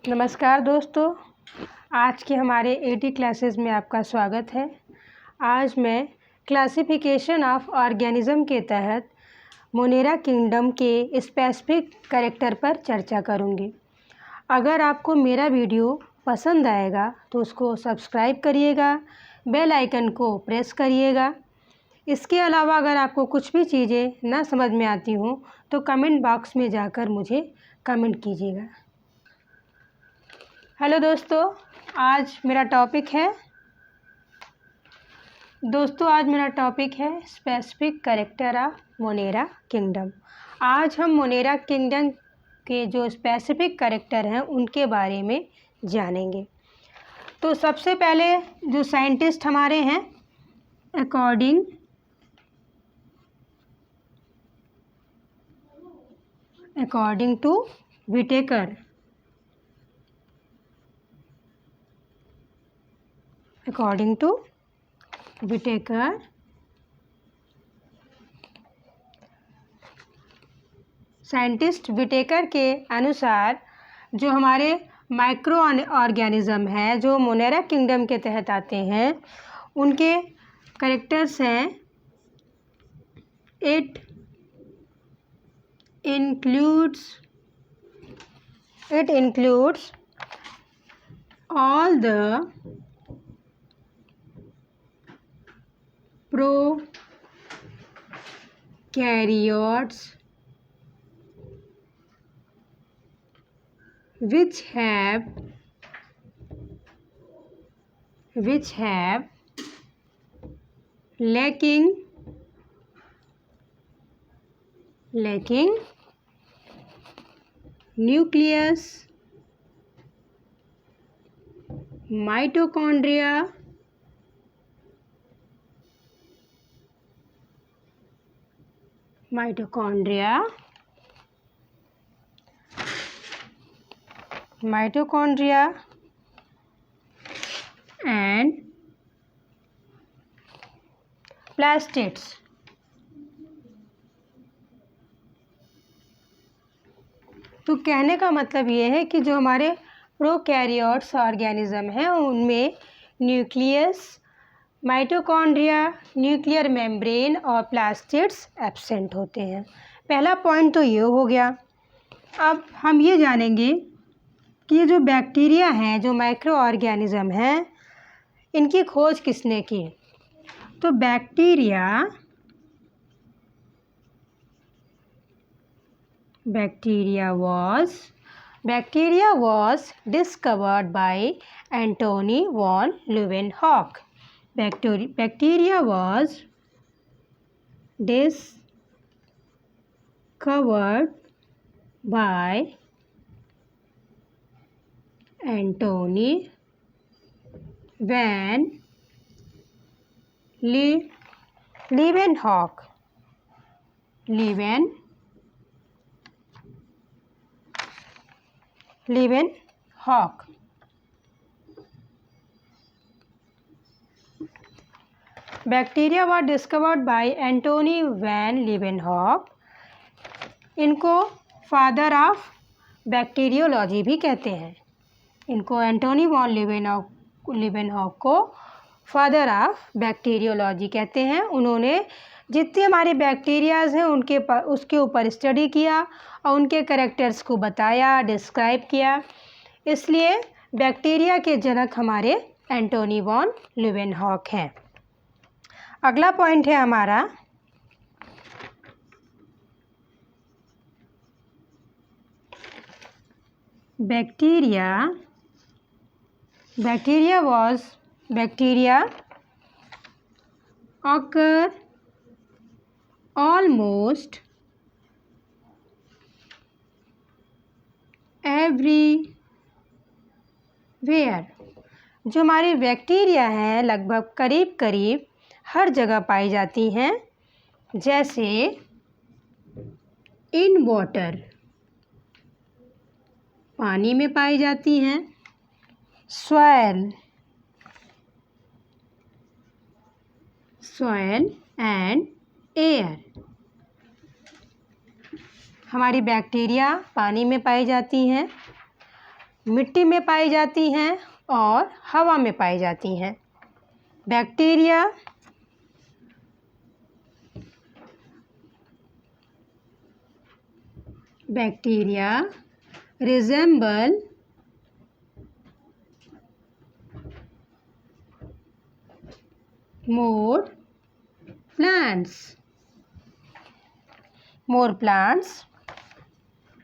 नमस्कार दोस्तों, आज के हमारे एटी क्लासेस में आपका स्वागत है। आज मैं क्लासिफिकेशन ऑफ ऑर्गेनिज्म के तहत मोनेरा किंगडम के स्पेसिफिक कैरेक्टर पर चर्चा करूंगी। अगर आपको मेरा वीडियो पसंद आएगा तो उसको सब्सक्राइब करिएगा, बेल आइकन को प्रेस करिएगा। इसके अलावा अगर आपको कुछ भी चीज़ें ना समझ में आती हों तो कमेंट बॉक्स में जाकर मुझे कमेंट कीजिएगा। हेलो दोस्तों, आज मेरा टॉपिक है specific character of Monera kingdom. आज हम मोनेरा किंगडम के जो स्पेसिफिक कैरेक्टर हैं उनके बारे में जानेंगे। तो सबसे पहले जो साइंटिस्ट हमारे हैं, according to Whittaker, scientist Whittaker के अनुसार जो हमारे माइक्रो ऑर्गेनिज्म हैं जो मोनेरा किंगडम के तहत आते हैं, उनके कैरेक्टर्स हैं it includes all the prokaryotes which have lacking nucleus, mitochondria, and plastids। तो कहने का मतलब ये है कि जो हमारे प्रोकैरियोट्स ऑर्गेनिज्म हैं उनमें न्यूक्लियस, माइटोकॉन्ड्रिया, न्यूक्लियर मेम्ब्रेन और प्लास्टिड्स एब्सेंट होते हैं। पहला पॉइंट तो ये हो गया। अब हम ये जानेंगे कि ये जो बैक्टीरिया हैं, जो माइक्रो ऑर्गेनिज्म हैं, इनकी खोज किसने की। तो bacteria was discovered by Antony von Leeuwenhoek. Bacteria was discovered by Antony van Leeuwenhoek. Bacteria was discovered by Antony van Leeuwenhoek. इनको फादर ऑफ बैक्टीरियोलॉजी भी कहते हैं। इनको एंटोनी वॉन लीवेनहॉक को फादर ऑफ बैक्टीरियोलॉजी कहते हैं। उन्होंने जितने हमारे बैक्टीरियाज़ हैं उसके ऊपर स्टडी किया और उनके कैरेक्टर्स को बताया, डिस्क्राइब किया। इसलिए बैक्टीरिया के जनक हमारे एंटोनी वॉन लीवेनहॉक हैं। अगला पॉइंट है हमारा बैक्टीरिया occur almost everywhere। जो हमारी बैक्टीरिया हैं लगभग करीब हर जगह पाई जाती हैं। जैसे इन वाटर, पानी में पाई जाती हैं। सॉइल एंड एयर, हमारी बैक्टीरिया पानी में पाई जाती हैं। मिट्टी में पाई जाती हैं और हवा में पाई जाती हैं। Bacteria resemble more plants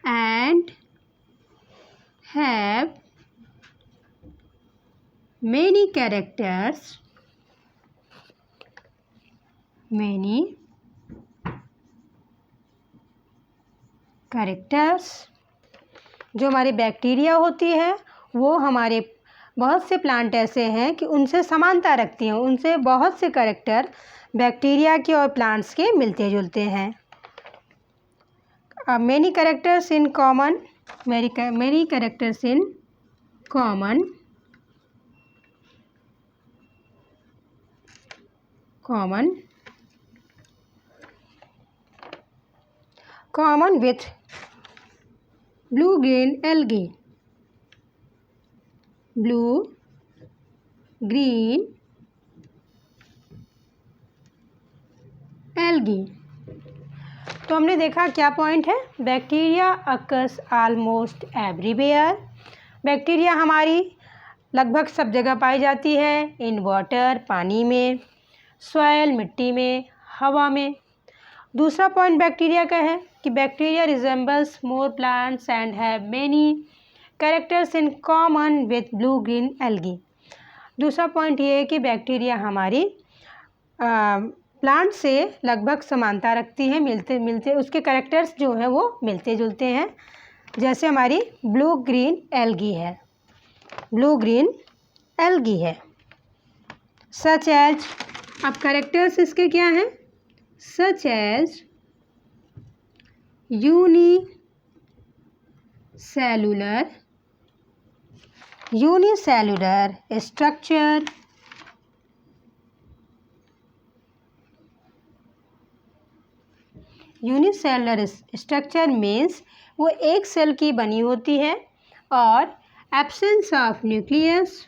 and have many characters जो हमारी बैक्टीरिया होती है वो हमारे बहुत से प्लांट ऐसे हैं कि उनसे समानता रखती हैं, उनसे बहुत से कैरेक्टर बैक्टीरिया के और प्लांट्स के मिलते जुलते हैं। Many characters in common with blue-green algae. तो हमने देखा क्या पॉइंट है। Bacteria occurs almost everywhere. Bacteria हमारी लगभग सब जगह पाई जाती है। इन वाटर पानी में, सॉइल मिट्टी में, हवा में। दूसरा पॉइंट बैक्टीरिया का है कि bacteria resembles more plants and have many characters in common with blue green algae. दूसरा पॉइंट ये है कि बैक्टीरिया हमारी प्लांट से लगभग समानता रखती हैं, मिलते उसके कैरेक्टर्स जो हैं वो मिलते जुलते हैं, जैसे हमारी ब्लू ग्रीन एल्गी है। सच एज, अब कैरेक्टर्स इसके क्या हैं? Such as unicellular structure, unicellular structure means वो एक सेल की बनी होती है और absence of nucleus,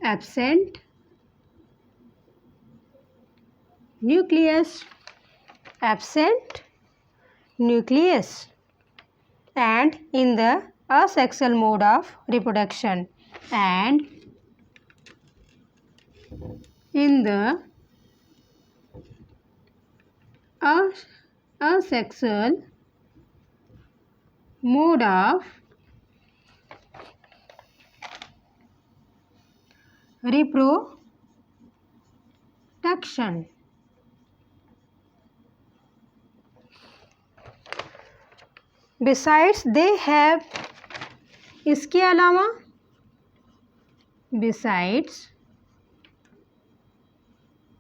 absent nucleus and in the asexual mode of reproduction and in the asexual mode of reproduction. Besides they have, इसके अलावा besides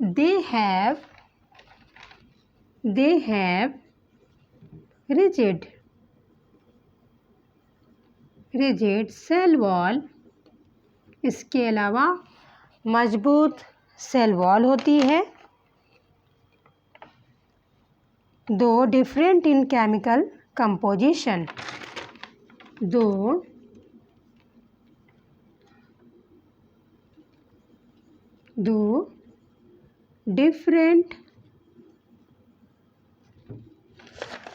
they have rigid cell wall, इसके अलावा मजबूत सेल वॉल होती है। दो डिफरेंट इन केमिकल कंपोजिशन, दो different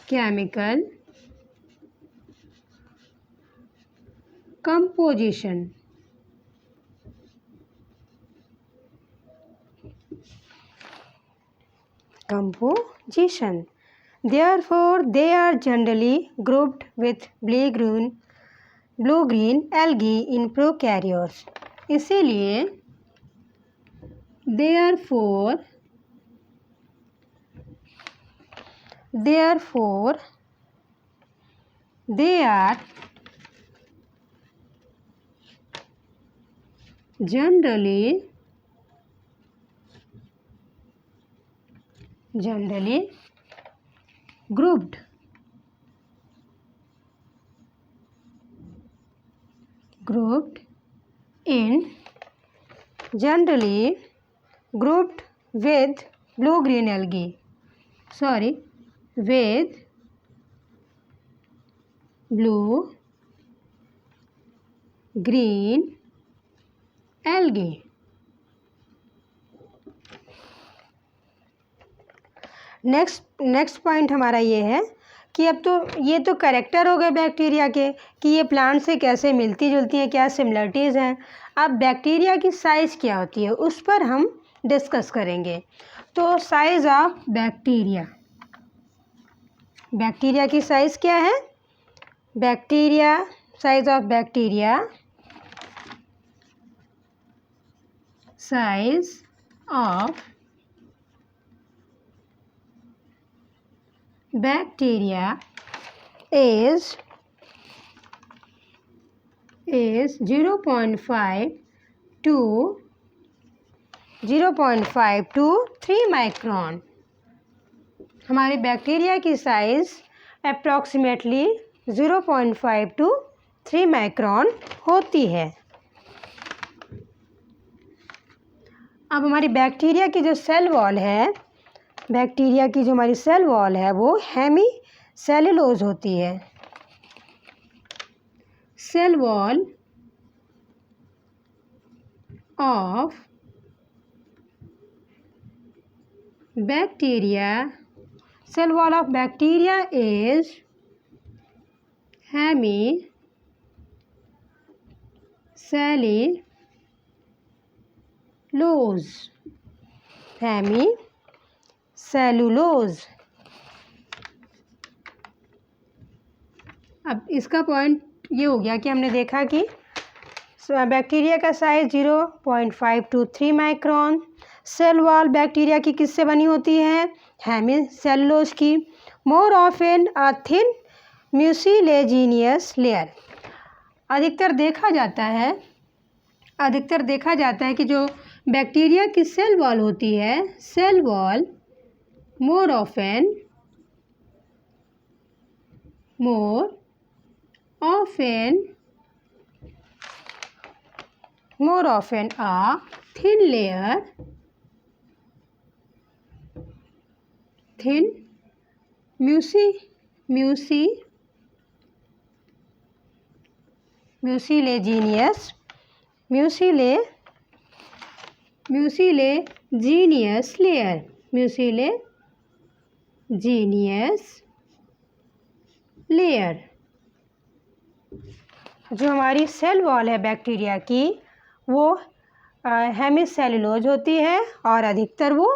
chemical composition. Therefore, they are generally grouped with blue-green algae in prokaryotes. इसीलिए therefore they are generally grouped with blue-green algae. With blue, green algae. Next point हमारा ये है कि अब तो ये तो कैरेक्टर हो गए बैक्टीरिया के कि ये प्लांट से कैसे मिलती जुलती हैं, क्या सिमिलरिटीज़ हैं। अब बैक्टीरिया की साइज़ क्या होती है उस पर हम डिस्कस करेंगे। तो साइज़ ऑफ बैक्टीरिया, बैक्टीरिया की साइज़ क्या है? Bacteria, size of bacteria, size of bacteria is 0.5 to 3 micron. हमारे बैक्टीरिया की साइज़ अप्रॉक्सीमेटली 0.5 to 3 माइक्रोन होती है। अब हमारी बैक्टीरिया की जो सेल वॉल है, बैक्टीरिया की जो हमारी सेल वॉल है वो हेमी सेलुलोज होती है। Cell wall of bacteria, cell wall of bacteria is hemicellulose, hemicellulose. अब इसका पॉइंट ये हो गया कि हमने देखा कि बैक्टीरिया का size 0.5 to 3 micron. Cell wall bacteria की किससे बनी होती है? हेमी सेलुलोज की। More often a thin mucilaginous layer. अधिकतर देखा जाता है कि जो बैक्टीरिया की सेल वॉल होती है, cell wall more often a thin layer, thin mucilaginous layer, जीनियस लेयर। जो हमारी सेल वॉल है बैक्टीरिया की वो हेमिसेलुलोज होती है और अधिकतर वो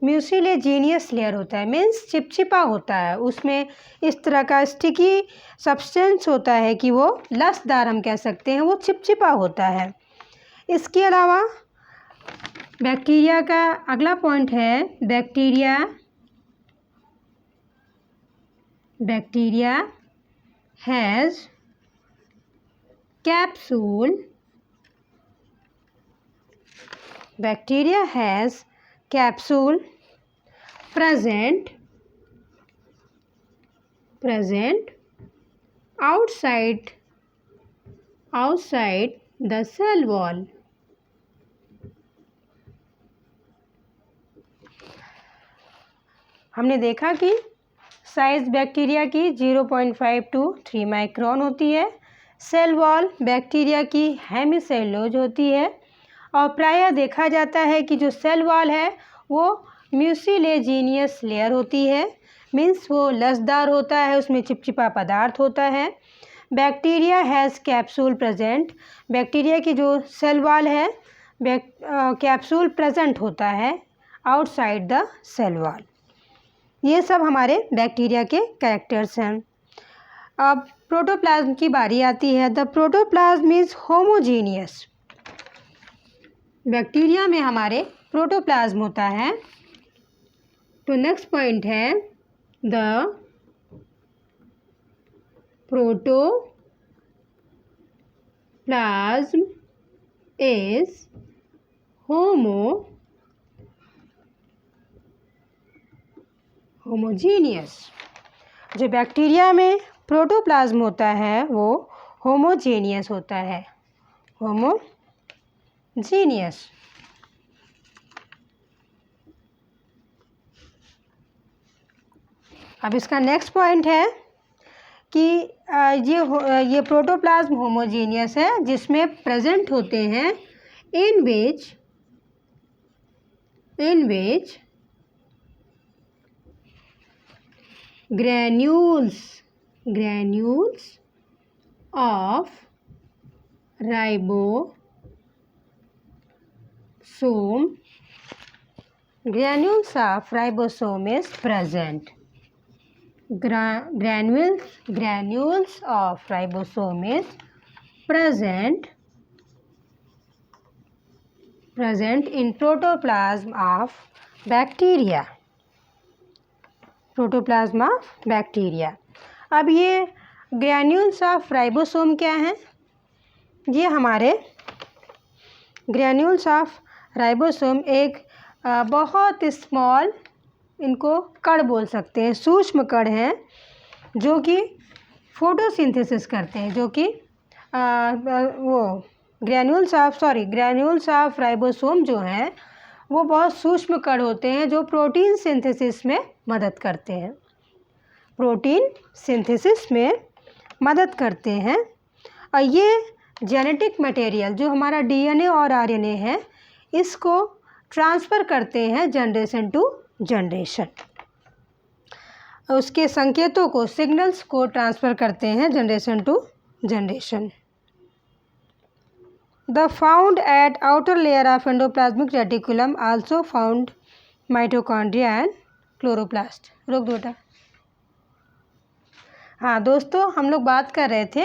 म्यूसिलेजिनियस लेयर होता है, मीन्स चिपचिपा होता है। उसमें इस तरह का स्टिकी सब्सटेंस होता है कि वो लसदार हम कह सकते हैं, वो चिपचिपा होता है। इसके अलावा बैक्टीरिया का अगला पॉइंट है bacteria has capsule, bacteria has capsule present outside the cell wall। हमने देखा कि साइज़ बैक्टीरिया की 0.5 to 3 माइक्रोन होती है। सेल वॉल बैक्टीरिया की हेमिसेलुलोज होती है और प्रायः देखा जाता है कि जो सेल वॉल है वो म्यूसिलेजिनियस लेयर होती है, मीन्स वो लसदार होता है, उसमें चिपचिपा पदार्थ होता है। Bacteria has capsule present, bacteria की जो सेल वॉल है कैप्सूल प्रेजेंट होता है आउटसाइड द सेल वॉल। ये सब हमारे बैक्टीरिया के कैरेक्टर्स हैं। अब प्रोटोप्लाज्म की बारी आती है। The protoplasm is homogeneous. Bacteria में हमारे प्रोटोप्लाज्म होता है। तो नेक्स्ट पॉइंट है द प्रोटोप्लाज्म इज होमोजीनियस। जो बैक्टीरिया में प्रोटोप्लाज्म होता है वो होमोजीनियस होता है, होमोजीनियस। अब इसका नेक्स्ट पॉइंट है कि ये प्रोटोप्लाज्म होमोजीनियस है, जिसमें प्रेजेंट होते हैं इन विच granules of ribosome is present. Granules of ribosome is present in protoplasm of bacteria. अब ये ग्रैन्यूल्स ऑफ राइबोसोम क्या हैं? ये हमारे ग्रैन्यूल्स ऑफ राइबोसोम एक बहुत स्मॉल, इनको कण बोल सकते हैं, सूक्ष्म कण हैं जो कि फोटोसिंथेसिस करते हैं, जो कि ग्रैन्यूल्स ऑफ राइबोसोम जो हैं वो बहुत सूक्ष्म कण होते हैं जो प्रोटीन सिंथेसिस में मदद करते हैं। और ये जेनेटिक मटेरियल जो हमारा डीएनए और आरएनए है, इसको ट्रांसफ़र करते हैं जनरेशन टू जनरेशन। उसके संकेतों को, सिग्नल्स को ट्रांसफ़र करते हैं generation to generation. The found at outer layer of endoplasmic reticulum also found mitochondria and chloroplast. रोक दो बेटा। हाँ दोस्तों, हम लोग बात कर रहे थे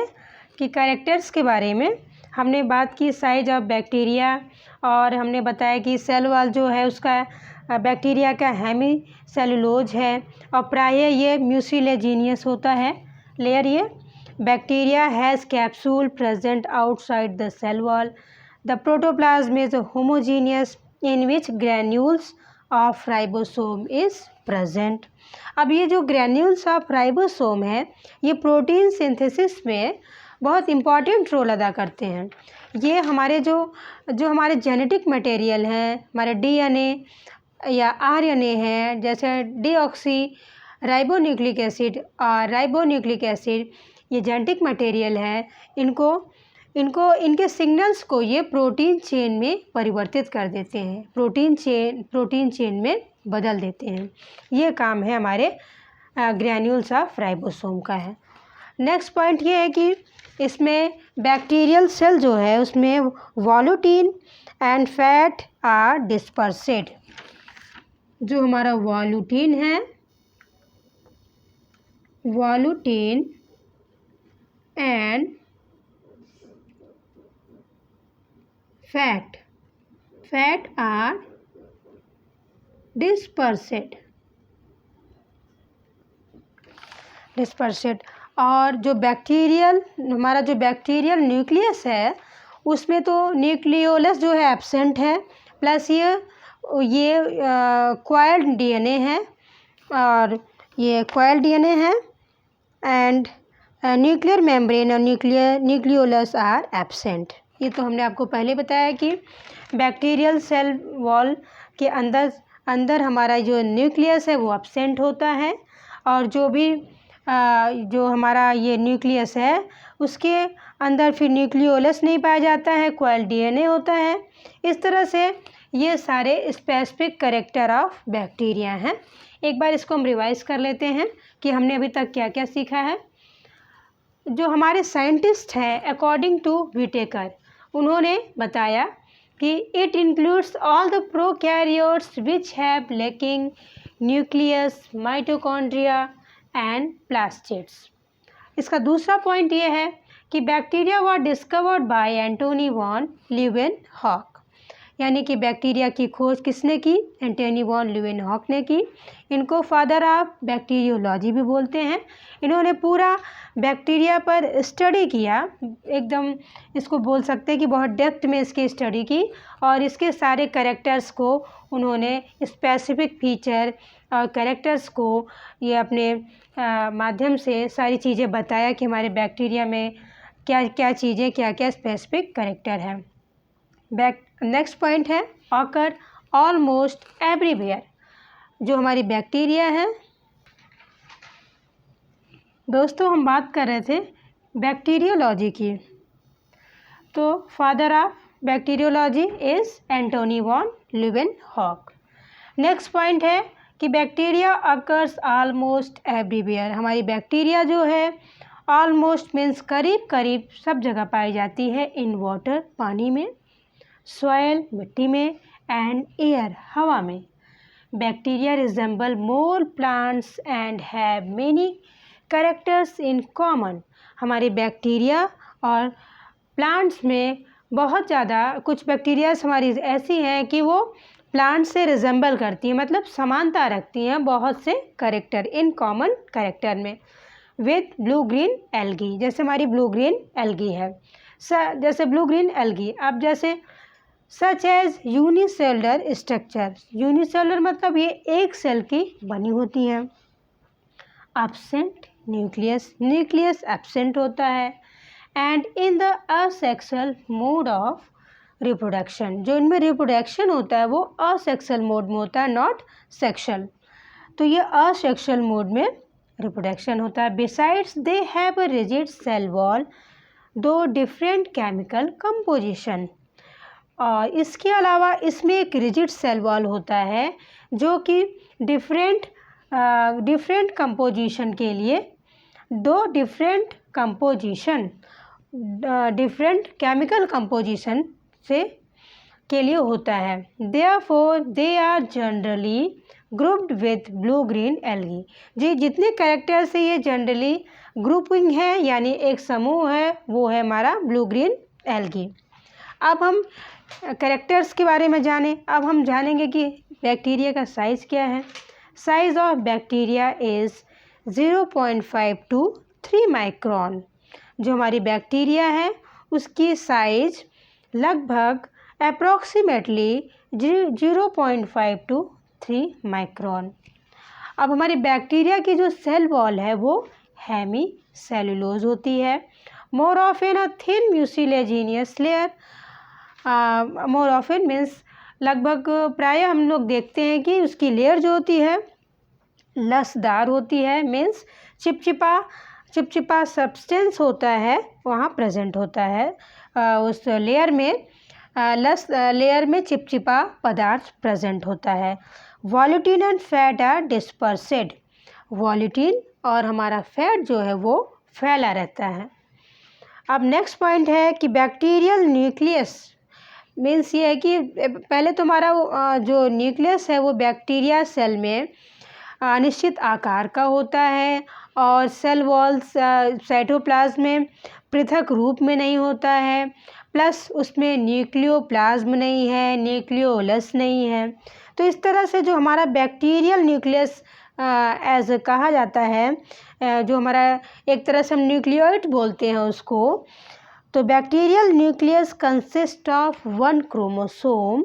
कि कैरेक्टर्स के बारे में। हमने बात की साइज ऑफ बैक्टीरिया, और हमने बताया कि सेल वॉल जो है उसका बैक्टीरिया का हेमी सेलुलोज है, और प्रायः ये म्यूसिलेजिनियस होता है लेयर। ये bacteria has capsule present outside the cell wall. The protoplasm is homogeneous in which granules of ribosome is present. अब ये जो ग्रैन्यूल्स ऑफ राइबोसोम है, ये प्रोटीन सिंथेसिस में बहुत इम्पॉर्टेंट रोल अदा करते हैं। ये हमारे जो हमारे जेनेटिक मटेरियल हैं, हमारे डीएनए या आरएनए हैं, जैसे डीऑक्सी राइबोन्यूक्लिक एसिड और राइबोन्यूक्लिक एसिड, ये जेनेटिक मटेरियल है। इनके सिग्नल्स को ये प्रोटीन चेन में परिवर्तित कर देते हैं, प्रोटीन चेन में बदल देते हैं। ये काम है हमारे ग्रैन्यूल्स ऑफ राइबोसोम का है। नेक्स्ट पॉइंट ये है कि इसमें बैक्टीरियल सेल जो है उसमें वॉल्यूटिन एंड फैट आर डिस्पर्सेड। जो हमारा वॉल्यूटिन है, वॉल्यूटिन एंड फैट आर डिस्पर्सेड। और जो हमारा जो बैक्टीरियल न्यूक्लियस है उसमें तो न्यूक्लियोलस जो है एब्सेंट है, प्लस ये क्वाइल्ड डीएनए है, और ये क्वाइल्ड डीएनए है, एंड न्यूक्लियर मेम्ब्रेन और न्यूक्लियोलस आर एब्सेंट। ये तो हमने आपको पहले बताया कि बैक्टीरियल सेल वॉल के अंदर हमारा जो न्यूक्लियस है वो एब्सेंट होता है, और जो हमारा ये न्यूक्लियस है उसके अंदर फिर न्यूक्लियोलस नहीं पाया जाता है, क्वाइल्ड डीएनए होता है। इस तरह से ये सारे स्पेसिफिक कैरेक्टर ऑफ बैक्टीरिया हैं। एक बार इसको हम रिवाइज कर लेते हैं कि हमने अभी तक क्या क्या सीखा है। जो हमारे साइंटिस्ट हैं, अकॉर्डिंग टू व्हिटेकर, उन्होंने बताया कि it includes all the prokaryotes which have lacking nucleus, mitochondria and plastids. इसका दूसरा पॉइंट ये है कि bacteria were discovered by Antony von Leeuwenhoek, यानी कि बैक्टीरिया की खोज किसने की? एंटोनी वॉन ल्यूवेनहॉक ने की। इनको फादर ऑफ बैक्टीरियोलॉजी भी बोलते हैं। इन्होंने पूरा बैक्टीरिया पर स्टडी किया, एकदम इसको बोल सकते हैं कि बहुत डेप्थ में इसकी स्टडी की, और इसके सारे कैरेक्टर्स को उन्होंने स्पेसिफिक फीचर और कैरेक्टर्स को ये अपने माध्यम से सारी चीज़ें बताया कि हमारे बैक्टीरिया में क्या क्या चीज़ें, क्या क्या स्पेसिफिक कैरेक्टर है। नेक्स्ट पॉइंट है ऑकर ऑलमोस्ट एवरीवेयर। जो हमारी बैक्टीरिया है, दोस्तों हम बात कर रहे थे बैक्टीरियोलॉजी की। तो father of bacteriology is Antony von Leeuwenhoek. Next point है कि बैक्टीरिया अकर्स ऑलमोस्ट एवरीवेयर। हमारी बैक्टीरिया जो है ऑलमोस्ट मीन्स करीब करीब सब जगह पाई जाती है। इन वाटर पानी में, सॉयल मिट्टी में, एंड एयर हवा में। Bacteria resemble more plants and have many characters in common. हमारे बैक्टीरिया और प्लांट्स में बहुत ज़्यादा कुछ बैक्टीरियाज हमारी ऐसी हैं कि वो प्लांट से रिजेंबल करती हैं, मतलब समानता रखती हैं बहुत से कैरेक्टर, इन कॉमन कैरेक्टर में। विथ ब्लू ग्रीन एल्गी, जैसे हमारी ब्लू ग्रीन एल्गी है, जैसे ब्लू ग्रीन एल्गी। अब जैसे such as unicellular structure, unicellular मतलब ये एक सेल की बनी होती हैं। एब्सेंट न्यूक्लियस, न्यूक्लियस एब्सेंट होता है। And in the asexual mode of reproduction, जो इनमें रिप्रोडक्शन होता है वो असेक्सुअल मोड में होता है, नॉट सेक्सुअल। तो ये असेक्सुअल मोड में रिप्रोडक्शन होता है। Besides they have a rigid cell wall two different chemical composition. और इसके अलावा इसमें एक रिजिड सेल वॉल होता है जो कि डिफरेंट कंपोजिशन के लिए, दो different composition different chemical composition से के लिए होता है। Therefore they are generally grouped with blue green algae. जी जितने कैरेक्टर्स से ये जनरली ग्रुपिंग है, यानी एक समूह है, वो है हमारा ब्लू ग्रीन एल्गी। अब हम कैरेक्टर्स के बारे में जानें। अब हम जानेंगे कि बैक्टीरिया का साइज़ क्या है। Size of bacteria is 0.5 to 3 micron. जो हमारी बैक्टीरिया है उसकी साइज़ लगभग अप्रॉक्सीमेटली 0.5 to 3 माइक्रोन। अब हमारी बैक्टीरिया की जो सेल वॉल है वो हेमी सेलुलोज होती है। मोर often a thin mucilaginous layer, more often means लगभग प्रायः हम लोग देखते हैं कि उसकी लेयर जो होती है लसदार होती है, मीन्स चिपचिपा सब्सटेंस होता है वहाँ प्रेजेंट होता है। उस लेयर में लेयर में चिपचिपा पदार्थ प्रेजेंट होता है। वॉल्यूटिन एंड फैट आर डिस्पर्सेड। वॉल्यूटिन और हमारा फैट जो है वो फैला रहता है। अब नेक्स्ट पॉइंट है कि बैक्टीरियल न्यूक्लियस मीन्स ये है कि पहले तो हमारा जो न्यूक्लियस है वो बैक्टीरिया सेल में निश्चित आकार का होता है और सेल वॉल्स साइटोप्लाज्म में पृथक रूप में नहीं होता है, प्लस उसमें न्यूक्लियोप्लाज्म नहीं है, न्यूक्लियोलस नहीं है। तो इस तरह से जो हमारा बैक्टीरियल न्यूक्लियस एज कहा जाता है, जो हमारा एक तरह से हम न्यूक्लियोइड बोलते हैं उसको। तो bacterial nucleus consist of 1 chromosome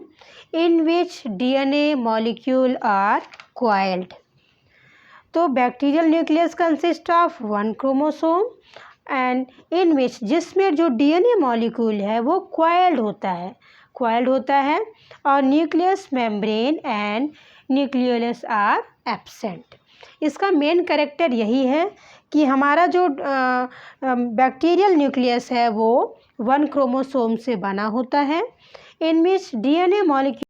in which DNA molecule are coiled. तो bacterial nucleus consist of 1 chromosome and in which, जिसमें जो डीएनए मॉलिक्यूल है वो क्वाइल्ड होता है और nucleus membrane and nucleolus are absent. इसका मेन कैरेक्टर यही है कि हमारा जो बैक्टीरियल न्यूक्लियस है वो 1 क्रोमोसोम से बना होता है, इन विच डीएनए मॉलिक्यूल